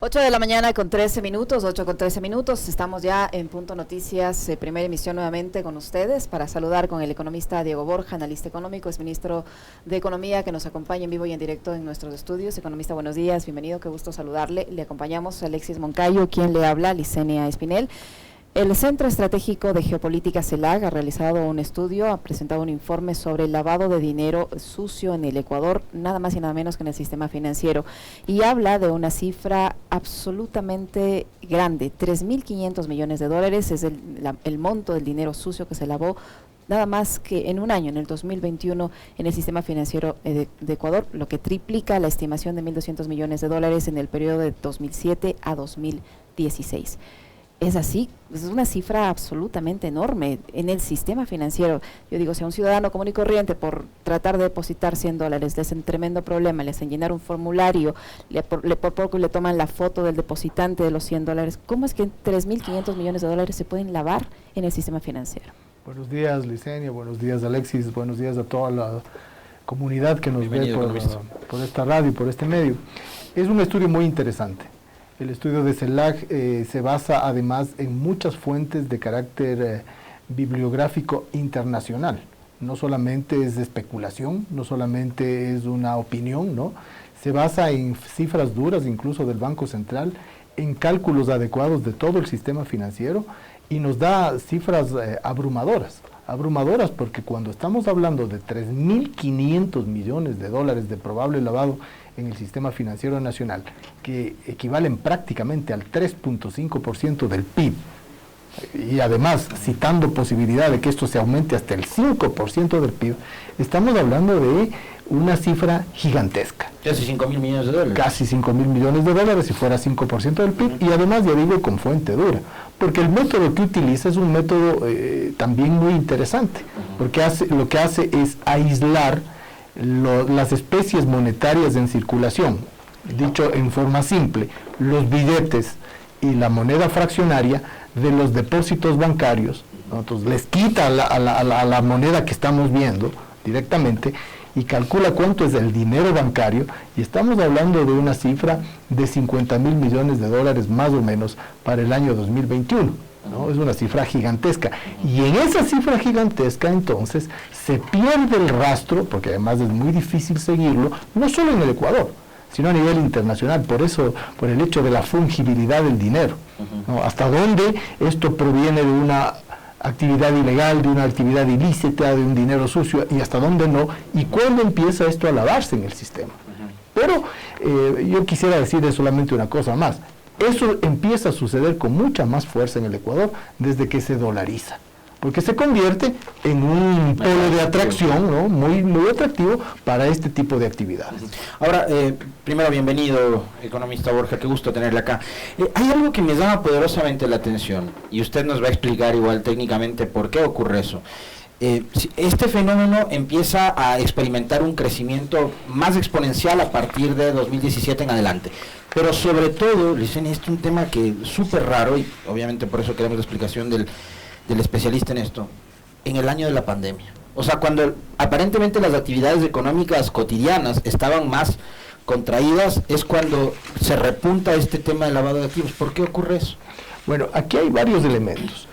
8 de la mañana con 13 minutos, 8 con 13 minutos, estamos ya en Punto Noticias, primera emisión nuevamente con ustedes para saludar con el economista Diego Borja, analista económico, es ministro de Economía que nos acompaña en vivo y en directo en nuestros estudios. Economista, buenos días, bienvenido, qué gusto saludarle. Le acompañamos a Alexis Moncayo, quien le habla, Licenia Espinel. El Centro Estratégico de Geopolítica CELAC ha realizado un estudio, ha presentado un informe sobre el lavado de dinero sucio en el Ecuador, nada más y nada menos que en el sistema financiero, y habla de una cifra absolutamente grande, 3.500 millones de dólares es el monto del dinero sucio que se lavó nada más que en un año, en el 2021, en el sistema financiero de Ecuador, lo que triplica la estimación de 1.200 millones de dólares en el periodo de 2007 a 2016. Es así, es una cifra absolutamente enorme en el sistema financiero. Yo digo, si a un ciudadano común y corriente por tratar de depositar $100 les hacen tremendo problema, les hacen llenar un formulario, por poco le toman la foto del depositante de los $100, ¿cómo es que 3.500 millones de dólares se pueden lavar en el sistema financiero? Buenos días, Licenia, buenos días, Alexis, buenos días a toda la comunidad que nos ve por esta radio, por este medio. Es un estudio muy interesante. El estudio de CELAC se basa además en muchas fuentes de carácter bibliográfico internacional. No solamente es especulación, no solamente es una opinión, ¿no? Se basa en cifras duras, incluso del Banco Central, en cálculos adecuados de todo el sistema financiero y nos da cifras abrumadoras. Abrumadoras porque cuando estamos hablando de 3.500 millones de dólares de probable lavado en el sistema financiero nacional, que equivalen prácticamente al 3.5% del PIB, y además citando posibilidad de que esto se aumente hasta el 5% del PIB, estamos hablando de una cifra gigantesca. Casi 5.000 millones de dólares. Casi 5.000 millones de dólares si fuera 5% del PIB, y además ya digo con fuente dura, porque el método que utiliza es un método también muy interesante, porque lo que hace es aislar las especies monetarias en circulación, dicho en forma simple, los billetes y la moneda fraccionaria de los depósitos bancarios. Entonces les quita a la moneda que estamos viendo directamente y calcula cuánto es el dinero bancario, y estamos hablando de una cifra de 50.000 millones de dólares más o menos para el año 2021. ¿no? Es una cifra gigantesca, y en esa cifra gigantesca entonces se pierde el rastro, porque además es muy difícil seguirlo, no solo en el Ecuador, sino a nivel internacional, por el hecho de la fungibilidad del dinero, ¿no? Hasta dónde esto proviene de una actividad ilegal, de una actividad ilícita, de un dinero sucio, y hasta dónde no, y cuándo empieza esto a lavarse en el sistema. Pero yo quisiera decirles solamente una cosa más. Eso empieza a suceder con mucha más fuerza en el Ecuador desde que se dolariza, porque se convierte en un polo de atracción, ¿no? muy, muy atractivo para este tipo de actividades. Ahora, primero bienvenido, economista Borja, qué gusto tenerle acá. Hay algo que me llama poderosamente la atención, y usted nos va a explicar igual técnicamente por qué ocurre eso. Este fenómeno empieza a experimentar un crecimiento más exponencial a partir de 2017 en adelante. Pero sobre todo, Licenia, este es un tema que es súper raro, y obviamente por eso queremos la explicación del especialista en esto, en el año de la pandemia. O sea, cuando aparentemente las actividades económicas cotidianas estaban más contraídas, es cuando se repunta este tema del lavado de activos. ¿Por qué ocurre eso? Bueno, aquí hay varios elementos.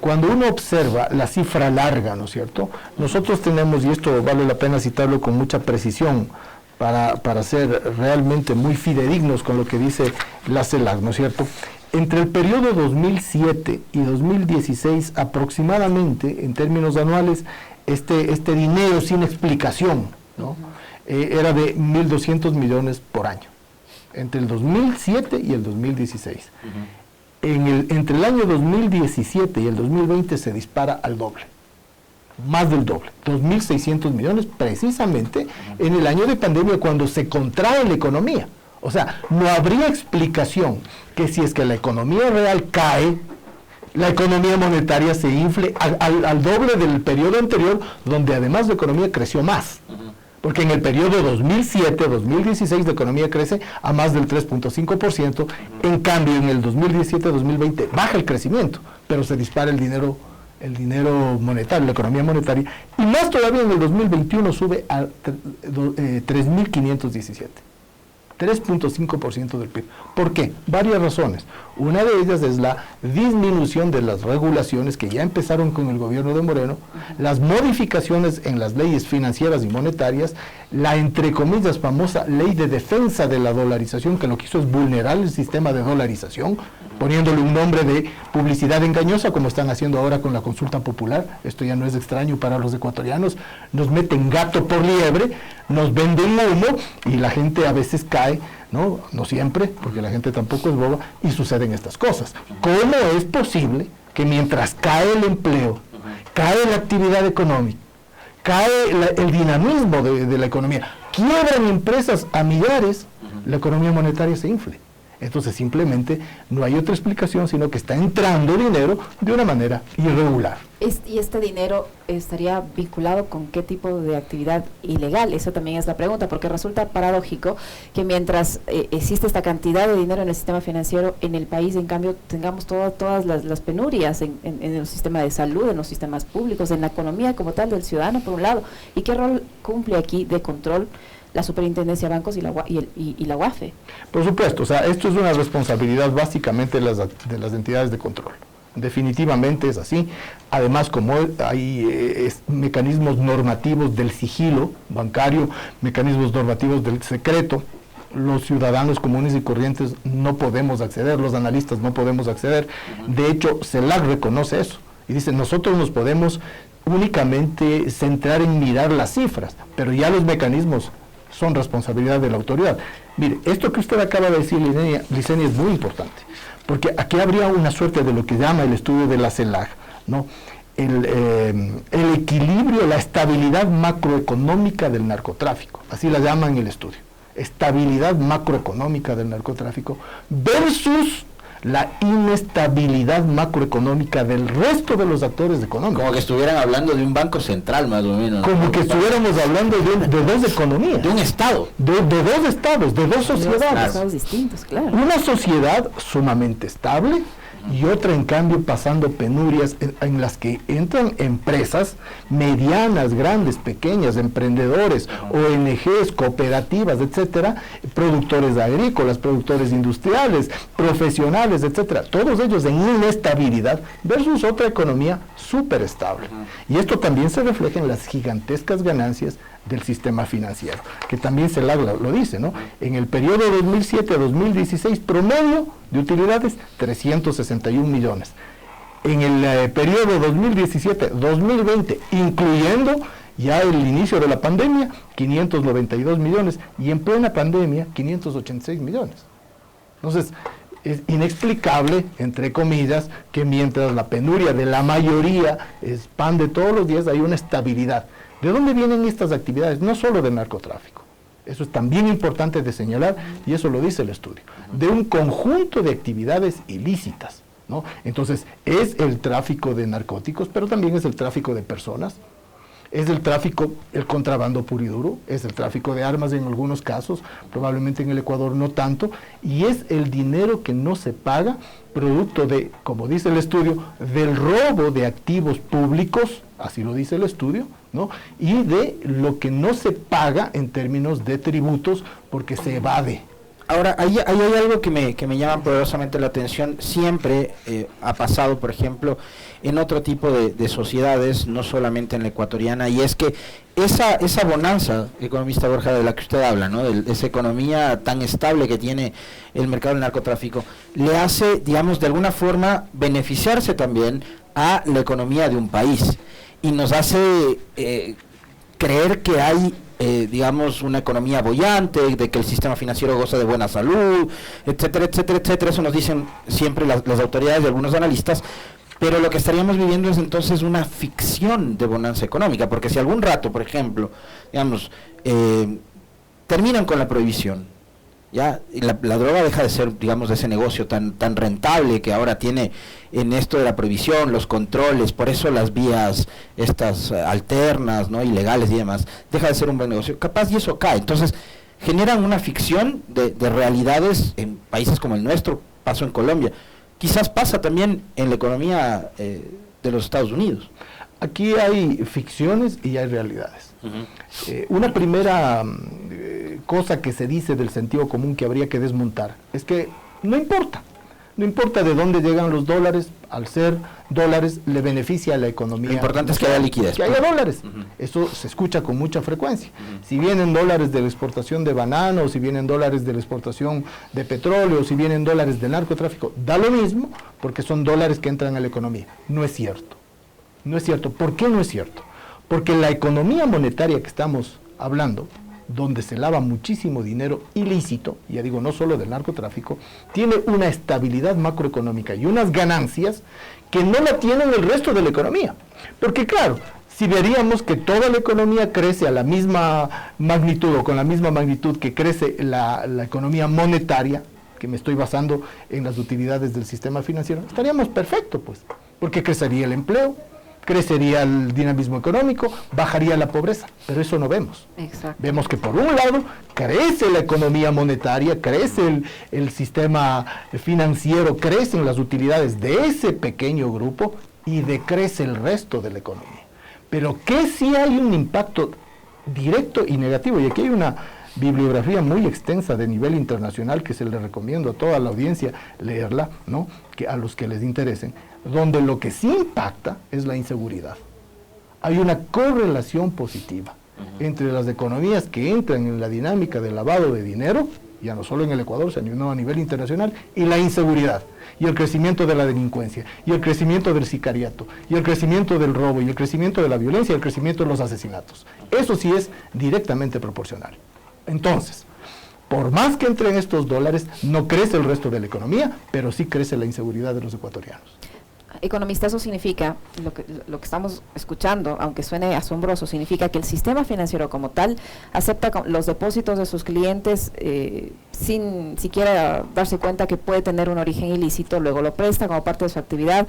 Cuando uno observa la cifra larga, ¿no es cierto? Nosotros tenemos, y esto vale la pena citarlo con mucha precisión, para ser realmente muy fidedignos con lo que dice la CELAC, ¿no es cierto? Entre el periodo 2007 y 2016 aproximadamente, en términos anuales, este dinero sin explicación, ¿no? Era de 1.200 millones por año, entre el 2007 y el 2016. Entre el año 2017 y el 2020 se dispara al doble. Más del doble, 2.600 millones precisamente en el año de pandemia, cuando se contrae la economía. O sea, no habría explicación que si es que la economía real cae, la economía monetaria se infle al doble del periodo anterior, donde además la economía creció más. Porque en el periodo 2007-2016 la economía crece a más del 3.5%, en cambio en el 2017-2020 baja el crecimiento, pero se dispara el dinero monetario, la economía monetaria, y más todavía en el 2021 sube a 3.517. 3.5% del PIB. ¿Por qué? Varias razones. Una de ellas es la disminución de las regulaciones que ya empezaron con el gobierno de Moreno, las modificaciones en las leyes financieras y monetarias, la, entre comillas, famosa ley de defensa de la dolarización, que lo que hizo es vulnerar el sistema de dolarización, poniéndole un nombre de publicidad engañosa, como están haciendo ahora con la consulta popular. Esto ya no es extraño para los ecuatorianos. Nos meten gato por liebre, nos venden humo y la gente a veces cae, ¿no? No siempre, porque la gente tampoco es boba, y suceden estas cosas. ¿Cómo es posible que mientras cae el empleo, cae la actividad económica, cae el dinamismo de la economía, quiebran empresas a millares, la economía monetaria se infle? Entonces simplemente no hay otra explicación, sino que está entrando dinero de una manera irregular. ¿Y este dinero estaría vinculado con qué tipo de actividad ilegal? Esa también es la pregunta, porque resulta paradójico que mientras existe esta cantidad de dinero en el sistema financiero, en el país, en cambio, tengamos todas las penurias en el sistema de salud, en los sistemas públicos, en la economía como tal del ciudadano, por un lado. ¿Y qué rol cumple aquí de control la Superintendencia de Bancos y la UAFE? Por supuesto, o sea, esto es una responsabilidad básicamente de las entidades de control. Definitivamente es así. Además, como hay mecanismos normativos del sigilo bancario, mecanismos normativos del secreto, los ciudadanos comunes y corrientes no podemos acceder, los analistas no podemos acceder. De hecho, CELAC reconoce eso y dice, nosotros nos podemos únicamente centrar en mirar las cifras, pero ya los mecanismos son responsabilidad de la autoridad. Mire, esto que usted acaba de decir, Licenia, es muy importante, porque aquí habría una suerte de lo que llama el estudio de la CELAC, ¿no? El equilibrio, la estabilidad macroeconómica del narcotráfico, así la llaman en el estudio, estabilidad macroeconómica del narcotráfico versus la inestabilidad macroeconómica del resto de los actores económicos. Como que estuvieran hablando de un banco central, más o menos. Como que estuviéramos hablando de dos economías. De un estado. De dos estados, de dos sociedades. Dos estados distintos, claro. Una sociedad sumamente estable y otra, en cambio, pasando penurias en las que entran empresas medianas, grandes, pequeñas, emprendedores, ONGs, cooperativas, etcétera, productores agrícolas, productores industriales, profesionales, etcétera, todos ellos en inestabilidad versus otra economía súper estable. Y esto también se refleja en las gigantescas ganancias del sistema financiero, que también CELAC lo dice, ¿no? En el periodo 2007-2016, promedio de utilidades, 361 millones. En el periodo 2017-2020, incluyendo ya el inicio de la pandemia, 592 millones, y en plena pandemia, 586 millones. Entonces, es inexplicable, entre comillas, que mientras la penuria de la mayoría expande todos los días, hay una estabilidad. ¿De dónde vienen estas actividades? No solo del narcotráfico. Eso es también importante de señalar, y eso lo dice el estudio. De un conjunto de actividades ilícitas, ¿no? Entonces, es el tráfico de narcóticos, pero también es el tráfico de personas, es el tráfico, el contrabando puro y duro, es el tráfico de armas en algunos casos, probablemente en el Ecuador no tanto, y es el dinero que no se paga, producto de, como dice el estudio, del robo de activos públicos, así lo dice el estudio, ¿no? Y de lo que no se paga en términos de tributos porque se evade. Ahora, ahí hay algo que me llama poderosamente la atención. Siempre ha pasado, por ejemplo, en otro tipo de sociedades, no solamente en la ecuatoriana, y es que esa bonanza, economista Borja, de la que usted habla, ¿no? De esa economía tan estable que tiene el mercado del narcotráfico, le hace, digamos, de alguna forma beneficiarse también a la economía de un país, y nos hace creer que hay digamos, una economía boyante, de que el sistema financiero goza de buena salud, etcétera, etcétera, etcétera. Eso nos dicen siempre las autoridades y algunos analistas, pero lo que estaríamos viviendo es entonces una ficción de bonanza económica, porque si algún rato, por ejemplo, digamos, terminan con la prohibición, ya la droga deja de ser, digamos, de ese negocio tan rentable que ahora tiene en esto de la prohibición, los controles, por eso las vías estas alternas, ¿no?, ilegales y demás, deja de ser un buen negocio, capaz y eso cae. Entonces generan una ficción de realidades en países como el nuestro, pasó en Colombia, quizás pasa también en la economía de los Estados Unidos. Aquí hay ficciones y hay realidades. Una primera cosa que se dice del sentido común que habría que desmontar es que no importa de dónde llegan los dólares, al ser dólares le beneficia a la economía. Lo importante es que haya liquidez. Que haya dólares. Eso se escucha con mucha frecuencia. Si vienen dólares de la exportación de banano, si vienen dólares de la exportación de petróleo, si vienen dólares del narcotráfico, da lo mismo porque son dólares que entran a la economía. No es cierto. No es cierto. ¿Por qué no es cierto? Porque la economía monetaria que estamos hablando, donde se lava muchísimo dinero ilícito, ya digo, no solo del narcotráfico, tiene una estabilidad macroeconómica y unas ganancias que no la tienen el resto de la economía. Porque claro, si veríamos que toda la economía crece a la misma magnitud o con la misma magnitud que crece la economía monetaria, que me estoy basando en las utilidades del sistema financiero, estaríamos perfectos, pues, porque crecería el empleo, crecería el dinamismo económico, bajaría la pobreza, pero eso no vemos. Exacto. Vemos que por un lado crece la economía monetaria, crece el sistema financiero, crecen las utilidades de ese pequeño grupo y decrece el resto de la economía. Pero que sí hay un impacto directo y negativo, y aquí hay una bibliografía muy extensa de nivel internacional que se le recomiendo a toda la audiencia leerla, ¿no? Que a los que les interesen, donde lo que sí impacta es la inseguridad. Hay una correlación positiva entre las economías que entran en la dinámica del lavado de dinero, ya no solo en el Ecuador, sino a nivel internacional, y la inseguridad, y el crecimiento de la delincuencia, y el crecimiento del sicariato, y el crecimiento del robo, y el crecimiento de la violencia, y el crecimiento de los asesinatos. Eso sí es directamente proporcional. Entonces, por más que entren estos dólares, no crece el resto de la economía, pero sí crece la inseguridad de los ecuatorianos. Economista, eso significa, lo que estamos escuchando, aunque suene asombroso, significa que el sistema financiero como tal acepta los depósitos de sus clientes sin siquiera darse cuenta que puede tener un origen ilícito, luego lo presta como parte de su actividad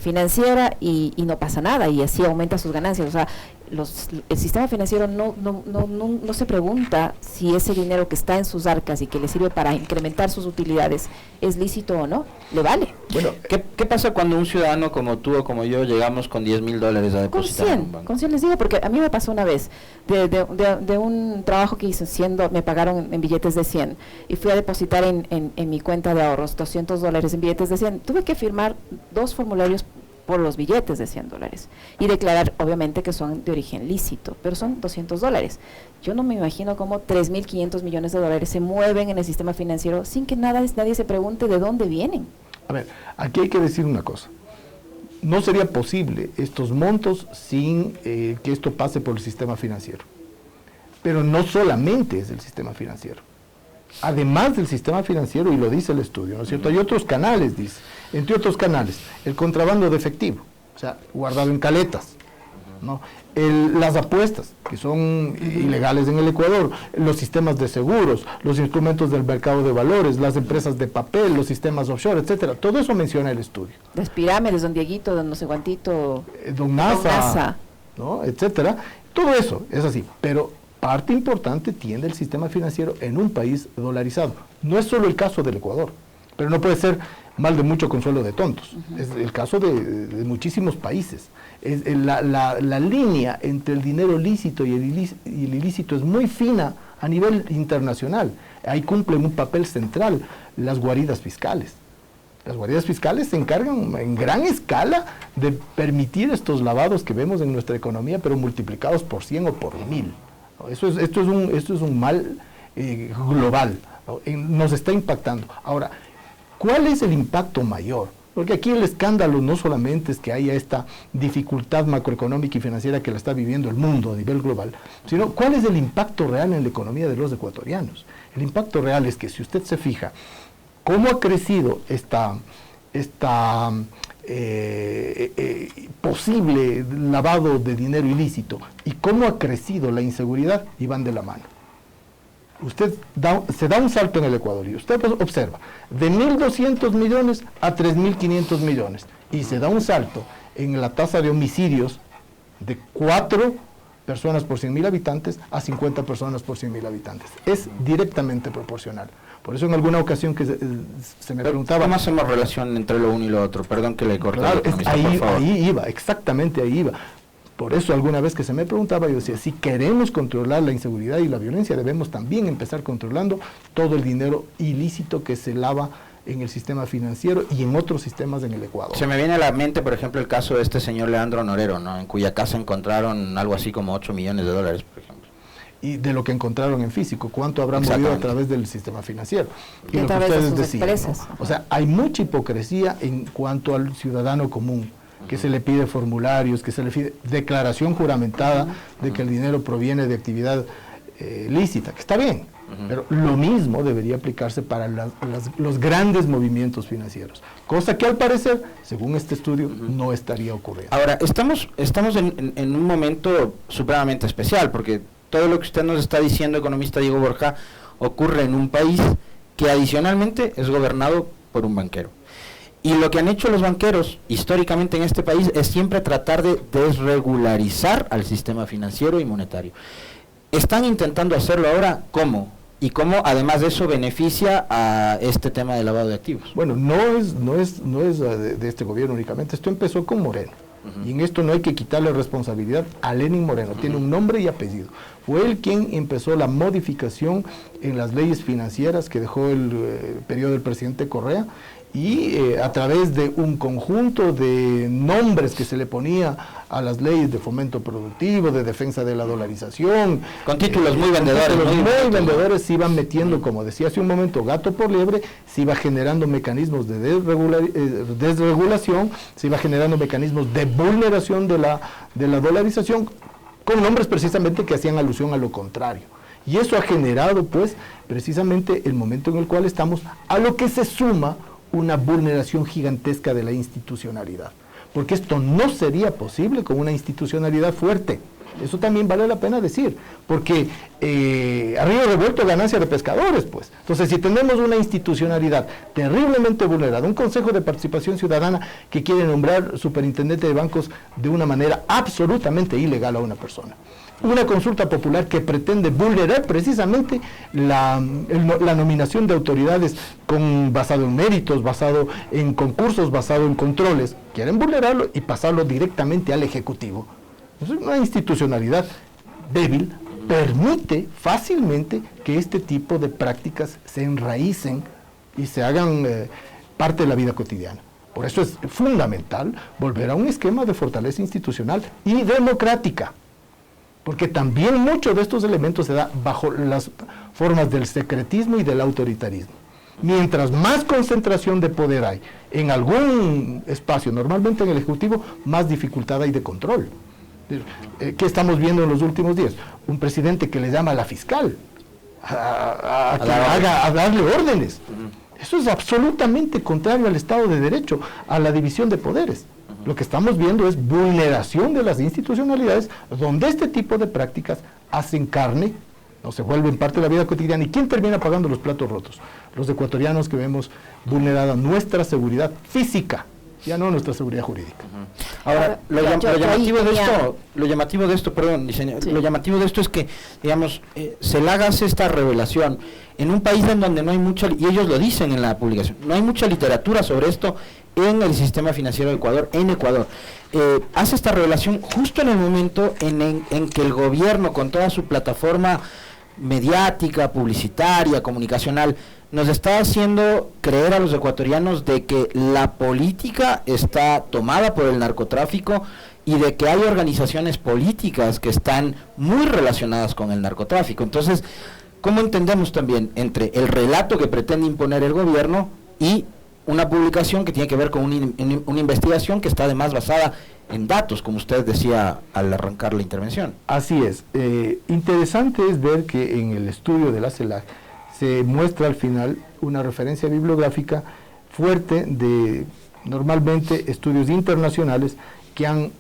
financiera y no pasa nada, y así aumenta sus ganancias. O sea, el sistema financiero no se pregunta si ese dinero que está en sus arcas y que le sirve para incrementar sus utilidades es lícito o no, le vale. Bueno, ¿qué pasa cuando un ciudadano como tú o como yo llegamos con $10,000 a depositar en un banco? Con 100 les digo, porque a mí me pasó una vez de un trabajo que hice me pagaron en billetes de 100 y fui a depositar en mi cuenta de ahorros $200 en billetes de 100. Tuve que firmar 2 formularios por los billetes de $100 y declarar obviamente que son de origen lícito, pero son $200. Yo no me imagino cómo 3.500 millones de dólares se mueven en el sistema financiero sin que nadie se pregunte de dónde vienen. A ver, aquí hay que decir una cosa. No sería posible estos montos sin que esto pase por el sistema financiero. Pero no solamente es el sistema financiero. Además del sistema financiero, y lo dice el estudio, ¿no es cierto? Hay otros canales, dice. Entre otros canales, el contrabando de efectivo, o sea, guardado en caletas, ¿no? Las apuestas, que son ilegales en el Ecuador, los sistemas de seguros, los instrumentos del mercado de valores, las empresas de papel, los sistemas offshore, etcétera. Todo eso menciona el estudio. Las pirámides, don Dieguito, don no sé cuantito, don NASA, ¿no? Etcétera. Todo eso es así, pero parte importante tiene el sistema financiero en un país dolarizado. No es solo el caso del Ecuador, pero no puede ser mal de mucho consuelo de tontos. Es el caso de muchísimos países. La línea entre el dinero lícito y el ilícito es muy fina a nivel internacional. Ahí cumplen un papel central las guaridas fiscales. Las guaridas fiscales se encargan en gran escala de permitir estos lavados que vemos en nuestra economía, pero multiplicados por 100 o por 1000. Esto es un mal global, ¿no? Nos está impactando. Ahora, ¿cuál es el impacto mayor? Porque aquí el escándalo no solamente es que haya esta dificultad macroeconómica y financiera que la está viviendo el mundo a nivel global, sino ¿cuál es el impacto real en la economía de los ecuatorianos? El impacto real es que si usted se fija cómo ha crecido esta posible lavado de dinero ilícito y cómo ha crecido la inseguridad, y van de la mano. Usted se da un salto en el Ecuador y usted observa de 1.200 millones a 3.500 millones y se da un salto en la tasa de homicidios de 4 personas por 100.000 habitantes a 50 personas por 100.000 habitantes. Es directamente proporcional. Por eso en alguna ocasión que se me preguntaba... ¿Cómo hacemos relación entre lo uno y lo otro? Perdón que le corté. Claro, ahí iba, exactamente ahí iba. Por eso alguna vez que se me preguntaba, yo decía, si queremos controlar la inseguridad y la violencia, debemos también empezar controlando todo el dinero ilícito que se lava en el sistema financiero y en otros sistemas en el Ecuador. Se me viene a la mente, por ejemplo, el caso de este señor Leandro Norero, ¿no? En cuya casa encontraron algo así como 8 millones de dólares, por ejemplo. Y de lo que encontraron en físico, cuánto habrán movido a través del sistema financiero. Y lo que ustedes decían, ¿no? O sea, hay mucha hipocresía en cuanto al ciudadano común, que se le pide formularios, que se le pide declaración juramentada de que el dinero proviene de actividad lícita, que está bien, pero lo mismo debería aplicarse para los grandes movimientos financieros, cosa que al parecer, según este estudio, no estaría ocurriendo. Ahora, estamos en un momento supremamente especial, porque todo lo que usted nos está diciendo, economista Diego Borja, ocurre en un país que adicionalmente es gobernado por un banquero. Y lo que han hecho los banqueros históricamente en este país es siempre tratar de desregularizar al sistema financiero y monetario. Están intentando hacerlo ahora, ¿cómo? Y cómo además de eso beneficia a este tema de lavado de activos. Bueno, no es de este gobierno únicamente, esto empezó con Moreno. Y en esto no hay que quitarle responsabilidad a Lenín Moreno, tiene un nombre y apellido. Fue él quien empezó la modificación en las leyes financieras que dejó el periodo del presidente Correa, y a través de un conjunto de nombres que se le ponía a las leyes de fomento productivo, de defensa de la dolarización, con títulos muy vendedores, muy vendedores, se iban metiendo, como decía hace un momento, gato por liebre, se iba generando mecanismos de desregulación, se iba generando mecanismos de vulneración de la dolarización, con nombres precisamente que hacían alusión a lo contrario. Y eso ha generado, pues, precisamente el momento en el cual estamos, a lo que se suma una vulneración gigantesca de la institucionalidad, porque esto no sería posible con una institucionalidad fuerte. Eso también vale la pena decir, porque a río revuelto ganancia de pescadores, pues. Entonces, si tenemos una institucionalidad terriblemente vulnerada, un Consejo de Participación Ciudadana que quiere nombrar superintendente de bancos de una manera absolutamente ilegal a una persona, una consulta popular que pretende vulnerar precisamente la nominación de autoridades basado en méritos, basado en concursos, basado en controles, quieren vulnerarlo y pasarlo directamente al Ejecutivo. Entonces, una institucionalidad débil permite fácilmente que este tipo de prácticas se enraícen y se hagan parte de la vida cotidiana. Por eso es fundamental volver a un esquema de fortaleza institucional y democrática, porque también muchos de estos elementos se da bajo las formas del secretismo y del autoritarismo. Mientras más concentración de poder hay en algún espacio, normalmente en el Ejecutivo, más dificultad hay de control. ¿Qué estamos viendo en los últimos días? Un presidente que le llama a la fiscal a darle órdenes. Eso es absolutamente contrario al Estado de Derecho, a la división de poderes. Lo que estamos viendo es vulneración de las institucionalidades, donde este tipo de prácticas hacen carne, no se vuelven parte de la vida cotidiana. ¿Y quién termina pagando los platos rotos? Los ecuatorianos que vemos vulnerada nuestra seguridad física, ya no nuestra seguridad jurídica. Ahora, lo llamativo de esto, lo llamativo de esto es que, digamos, se le haga esta revelación en un país en donde no hay mucha, y ellos lo dicen en la publicación, no hay mucha literatura sobre esto en el sistema financiero de Ecuador, en Ecuador. Hace esta revelación justo en el momento en que el gobierno, con toda su plataforma mediática, publicitaria, comunicacional, nos está haciendo creer a los ecuatorianos de que la política está tomada por el narcotráfico y de que hay organizaciones políticas que están muy relacionadas con el narcotráfico. Entonces, ¿cómo entendemos también entre el relato que pretende imponer el gobierno y una publicación que tiene que ver con una investigación que está además basada en datos, como usted decía al arrancar la intervención? Así es. Interesante es ver que en el estudio de la CELAC se muestra al final una referencia bibliográfica fuerte de normalmente estudios internacionales que han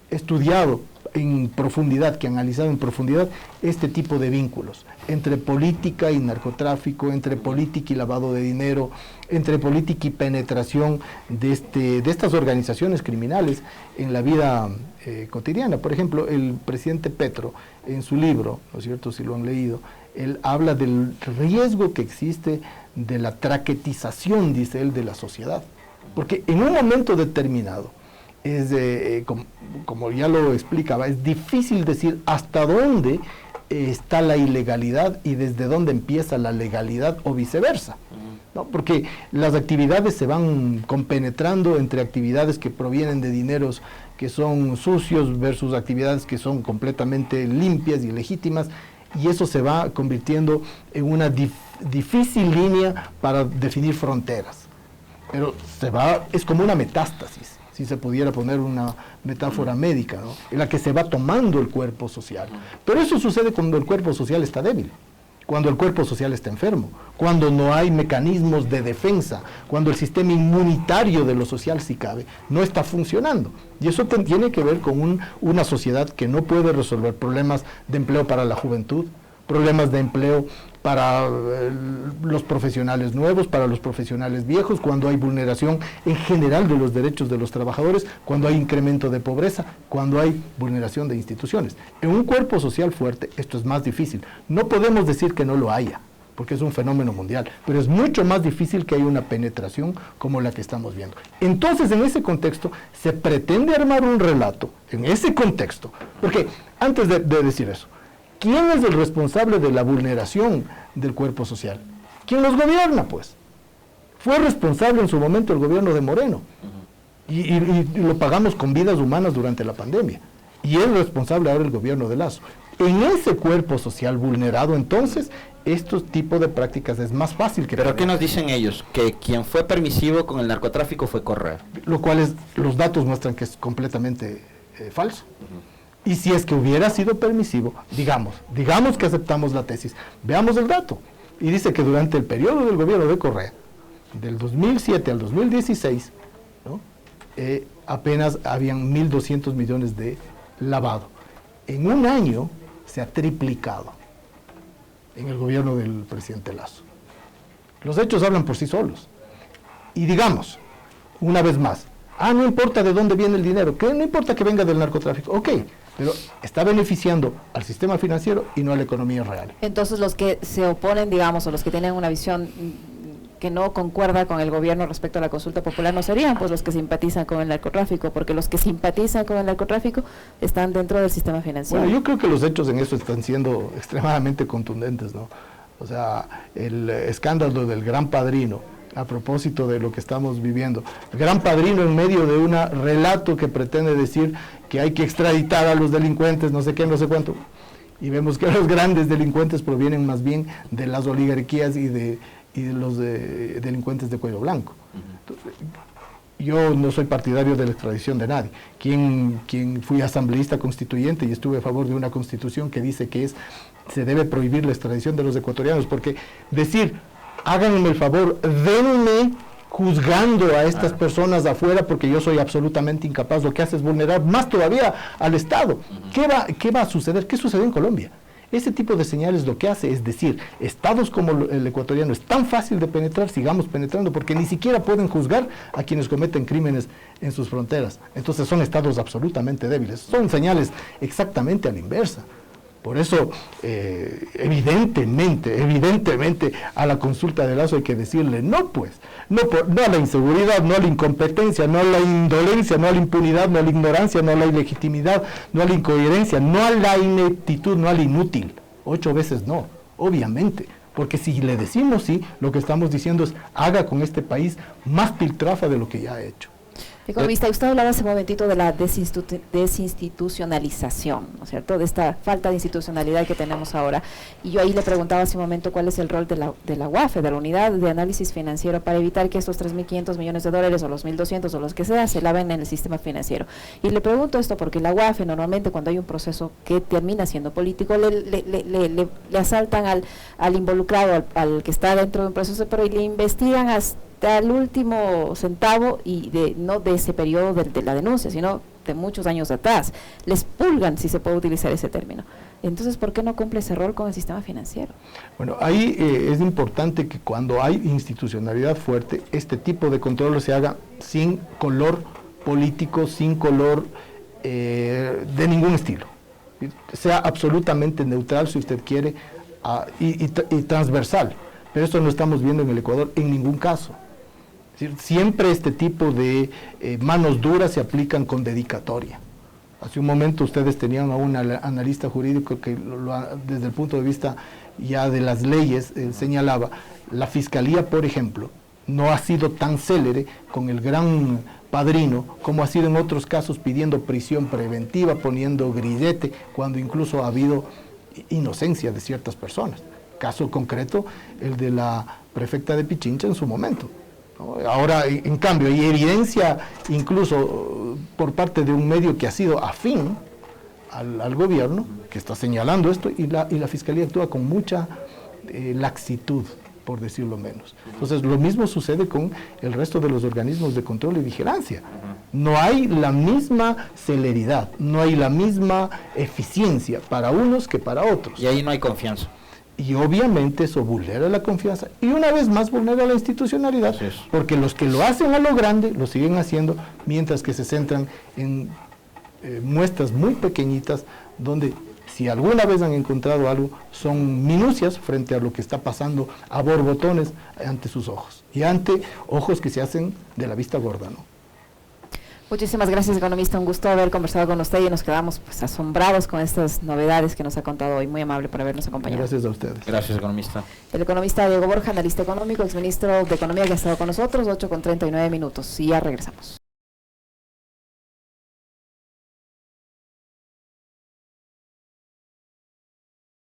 estudiado en profundidad, que han analizado en profundidad este tipo de vínculos entre política y narcotráfico, entre política y lavado de dinero, entre política y penetración de estas organizaciones criminales en la vida cotidiana. Por ejemplo, el presidente Petro, en su libro, ¿no es cierto?, si lo han leído, él habla del riesgo que existe de la traquetización, dice él, de la sociedad. Porque en un momento determinado, como ya lo explicaba, es difícil decir hasta dónde está la ilegalidad y desde dónde empieza la legalidad o viceversa, ¿no? Porque las actividades se van compenetrando entre actividades que provienen de dineros que son sucios versus actividades que son completamente limpias y legítimas, y eso se va convirtiendo en una difícil línea para definir fronteras. Pero es como una metástasis, si se pudiera poner una metáfora médica, ¿no? En la que se va tomando el cuerpo social. Pero eso sucede cuando el cuerpo social está débil, cuando el cuerpo social está enfermo, cuando no hay mecanismos de defensa, cuando el sistema inmunitario de lo social, si cabe, no está funcionando. Y eso tiene que ver con una sociedad que no puede resolver problemas de empleo para la juventud, problemas de empleo para los profesionales nuevos, para los profesionales viejos, cuando hay vulneración en general de los derechos de los trabajadores, cuando hay incremento de pobreza, cuando hay vulneración de instituciones. En un cuerpo social fuerte esto es más difícil. No podemos decir que no lo haya, porque es un fenómeno mundial, pero es mucho más difícil que haya una penetración como la que estamos viendo. Entonces, en ese contexto, se pretende armar un relato, en ese contexto, porque antes de decir eso, ¿quién es el responsable de la vulneración del cuerpo social? ¿Quién los gobierna, pues? Fue responsable en su momento el gobierno de Moreno, y lo pagamos con vidas humanas durante la pandemia, y es responsable ahora el gobierno de Lasso. En ese cuerpo social vulnerado, entonces, estos tipos de prácticas es más fácil que... ¿Pero qué nos dicen ellos? Que quien fue permisivo con el narcotráfico fue Correa. Lo cual los datos muestran que es completamente falso. Y si es que hubiera sido permisivo, digamos que aceptamos la tesis, veamos el dato. Y dice que durante el periodo del gobierno de Correa, del 2007 al 2016, ¿no? Apenas habían 1.200 millones de lavado. En un año se ha triplicado en el gobierno del presidente Lasso. Los hechos hablan por sí solos. Y digamos, una vez más, no importa de dónde viene el dinero, que no importa que venga del narcotráfico, ok, pero está beneficiando al sistema financiero y no a la economía real. Entonces los que se oponen, digamos, o los que tienen una visión que no concuerda con el gobierno respecto a la consulta popular, no serían pues los que simpatizan con el narcotráfico, porque los que simpatizan con el narcotráfico están dentro del sistema financiero. Bueno, yo creo que los hechos en eso están siendo extremadamente contundentes, ¿no? O sea, el escándalo del Gran Padrino, a propósito de lo que estamos viviendo. El Gran Padrino en medio de un relato que pretende decir que hay que extraditar a los delincuentes, no sé qué, no sé cuánto. Y vemos que los grandes delincuentes provienen más bien de las oligarquías y de los delincuentes de cuello blanco. Entonces, yo no soy partidario de la extradición de nadie. Quien fui asambleísta constituyente y estuve a favor de una constitución que dice que se debe prohibir la extradición de los ecuatorianos, porque decir, háganme el favor, denme juzgando a estas personas afuera porque yo soy absolutamente incapaz, lo que hace es vulnerar más todavía al Estado. ¿Qué va a suceder? ¿Qué sucede en Colombia? Ese tipo de señales lo que hace es decir, estados como el ecuatoriano es tan fácil de penetrar, sigamos penetrando, porque ni siquiera pueden juzgar a quienes cometen crímenes en sus fronteras. Entonces son estados absolutamente débiles, son señales exactamente a la inversa. Por eso, evidentemente, a la consulta de Lasso hay que decirle no, pues, no a la inseguridad, no a la incompetencia, no a la indolencia, no a la impunidad, no a la ignorancia, no a la ilegitimidad, no a la incoherencia, no a la ineptitud, no al inútil. 8 veces no, obviamente. Porque si le decimos sí, lo que estamos diciendo es haga con este país más piltrafa de lo que ya ha hecho. Economista, usted hablaba hace un momentito de la desinstitucionalización, ¿no es cierto?, de esta falta de institucionalidad que tenemos ahora. Y yo ahí le preguntaba hace un momento cuál es el rol de la UAFE, de la Unidad de Análisis Financiero, para evitar que estos 3.500 millones de dólares o los 1.200 o los que sea se laven en el sistema financiero. Y le pregunto esto porque la UAFE normalmente cuando hay un proceso que termina siendo político le asaltan al involucrado, al que está dentro de un proceso, pero le investigan hasta el último centavo y no de ese periodo de la denuncia, sino de muchos años atrás. Les pulgan, si se puede utilizar ese término. Entonces, ¿por qué no cumple ese rol con el sistema financiero? Bueno, ahí es importante que cuando hay institucionalidad fuerte, este tipo de control se haga sin color político, sin color de ningún estilo. Sea absolutamente neutral, si usted quiere, y transversal. Pero esto no estamos viendo en el Ecuador en ningún caso. Es decir, siempre este tipo de manos duras se aplican con dedicatoria. Hace un momento ustedes tenían a un analista jurídico que desde el punto de vista ya de las leyes señalaba, la Fiscalía, por ejemplo, no ha sido tan célere con el gran padrino como ha sido en otros casos pidiendo prisión preventiva, poniendo grillete, cuando incluso ha habido inocencia de ciertas personas. Caso concreto, el de la prefecta de Pichincha en su momento, ¿no? Ahora, en cambio, hay evidencia incluso por parte de un medio que ha sido afín al gobierno, que está señalando esto, y la Fiscalía actúa con mucha laxitud, por decirlo menos. Entonces, lo mismo sucede con el resto de los organismos de control y vigilancia. No hay la misma celeridad, no hay la misma eficiencia para unos que para otros. Y ahí no hay confianza. Y obviamente eso vulnera la confianza y una vez más vulnera la institucionalidad, porque los que lo hacen a lo grande lo siguen haciendo, mientras que se centran en muestras muy pequeñitas donde si alguna vez han encontrado algo son minucias frente a lo que está pasando a borbotones ante sus ojos y ante ojos que se hacen de la vista gorda, ¿no? Muchísimas gracias, economista. Un gusto haber conversado con usted y nos quedamos pues asombrados con estas novedades que nos ha contado hoy. Muy amable por habernos acompañado. Gracias a ustedes. Gracias, economista. El economista Diego Borja, analista económico, exministro de Economía, que ha estado con nosotros, 8:39 minutos. Y ya regresamos.